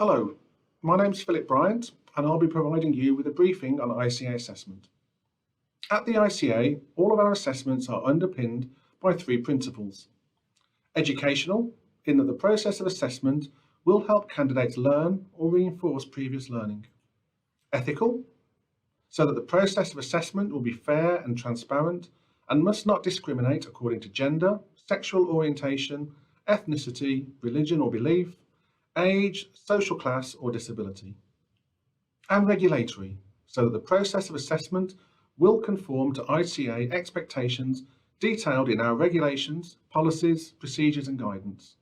Hello, my name's Phillip Bryant and I'll be providing you with a briefing on ICA assessment. At the ICA, all of our assessments are underpinned by three principles. Educational, in that the process of assessment will help candidates learn or reinforce previous learning. Ethical, so that the process of assessment will be fair and transparent and must not discriminate according to gender, sexual orientation, ethnicity, religion or belief, age, social class or disability. And regulatory, so that the process of assessment will conform to ICA expectations detailed in our regulations, policies, procedures and guidance.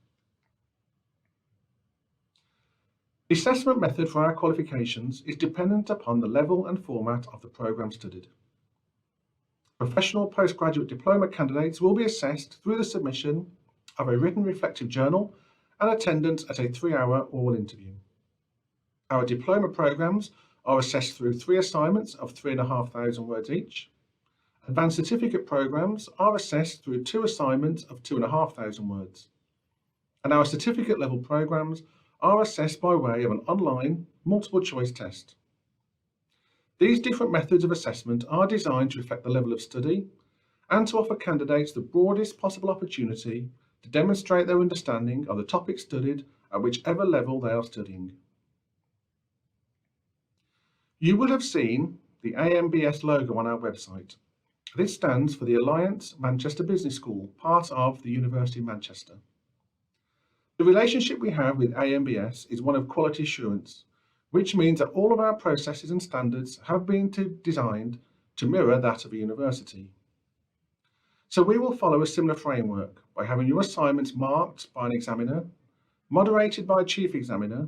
The assessment method for our qualifications is dependent upon the level and format of the programme studied. Professional postgraduate diploma candidates will be assessed through the submission of a written reflective journal and attendance at a 3-hour oral interview. Our diploma programmes are assessed through 3 assignments of 3,500 words each. Advanced certificate programmes are assessed through 2 assignments of 2,500 words. And our certificate level programmes are assessed by way of an online multiple choice test. These different methods of assessment are designed to reflect the level of study and to offer candidates the broadest possible opportunity to demonstrate their understanding of the topic studied at whichever level they are studying. You will have seen the AMBS logo on our website. This stands for the Alliance Manchester Business School, part of the University of Manchester. The relationship we have with AMBS is one of quality assurance, which means that all of our processes and standards have been designed to mirror that of a university. So we will follow a similar framework by having your assignments marked by an examiner, moderated by a chief examiner,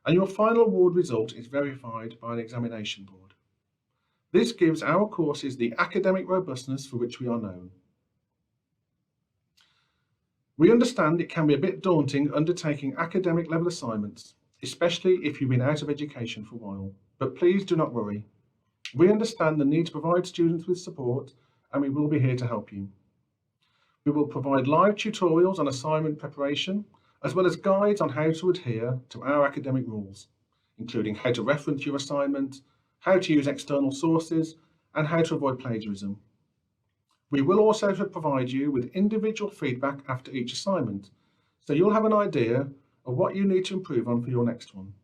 and your final award result is verified by an examination board. This gives our courses the academic robustness for which we are known. We understand it can be a bit daunting undertaking academic level assignments, especially if you've been out of education for a while, but please do not worry. We understand the need to provide students with support and we will be here to help you. We will provide live tutorials on assignment preparation, as well as guides on how to adhere to our academic rules, including how to reference your assignment, how to use external sources, and how to avoid plagiarism. We will also provide you with individual feedback after each assignment, so you'll have an idea of what you need to improve on for your next one.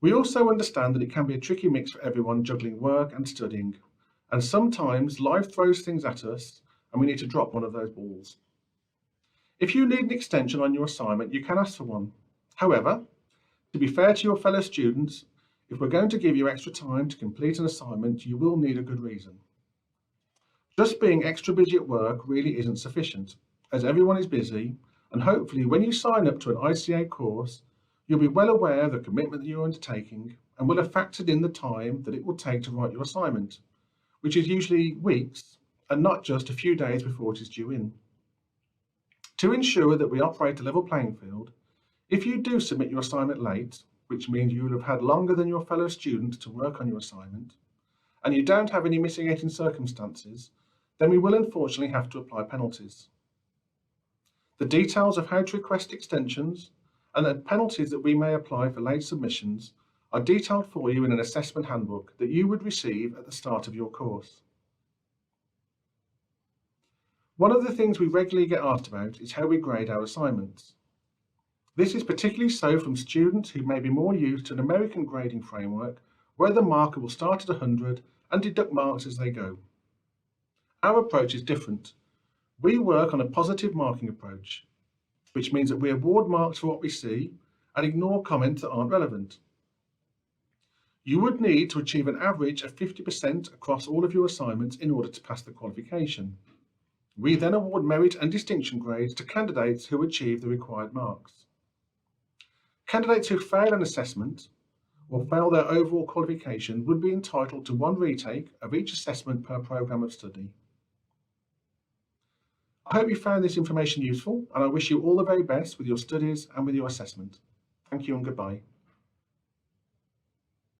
We also understand that it can be a tricky mix for everyone juggling work and studying, and sometimes life throws things at us and we need to drop one of those balls. If you need an extension on your assignment, you can ask for one. However, to be fair to your fellow students, if we're going to give you extra time to complete an assignment, you will need a good reason. Just being extra busy at work really isn't sufficient, as everyone is busy, and hopefully when you sign up to an ICA course, you'll be well aware of the commitment that you're undertaking and will have factored in the time that it will take to write your assignment, which is usually weeks and not just a few days before it is due in. To ensure that we operate a level playing field, if you do submit your assignment late, which means you will have had longer than your fellow students to work on your assignment, and you don't have any mitigating circumstances, then we will unfortunately have to apply penalties. The details of how to request extensions and the penalties that we may apply for late submissions are detailed for you in an assessment handbook that you would receive at the start of your course. One of the things we regularly get asked about is how we grade our assignments. This is particularly so from students who may be more used to an American grading framework where the marker will start at 100 and deduct marks as they go. Our approach is different. We work on a positive marking approach, which means that we award marks for what we see and ignore comments that aren't relevant. You would need to achieve an average of 50% across all of your assignments in order to pass the qualification. We then award merit and distinction grades to candidates who achieve the required marks. Candidates who fail an assessment or fail their overall qualification would be entitled to 1 retake of each assessment per programme of study. I hope you found this information useful and I wish you all the very best with your studies and with your assessment. Thank you and goodbye.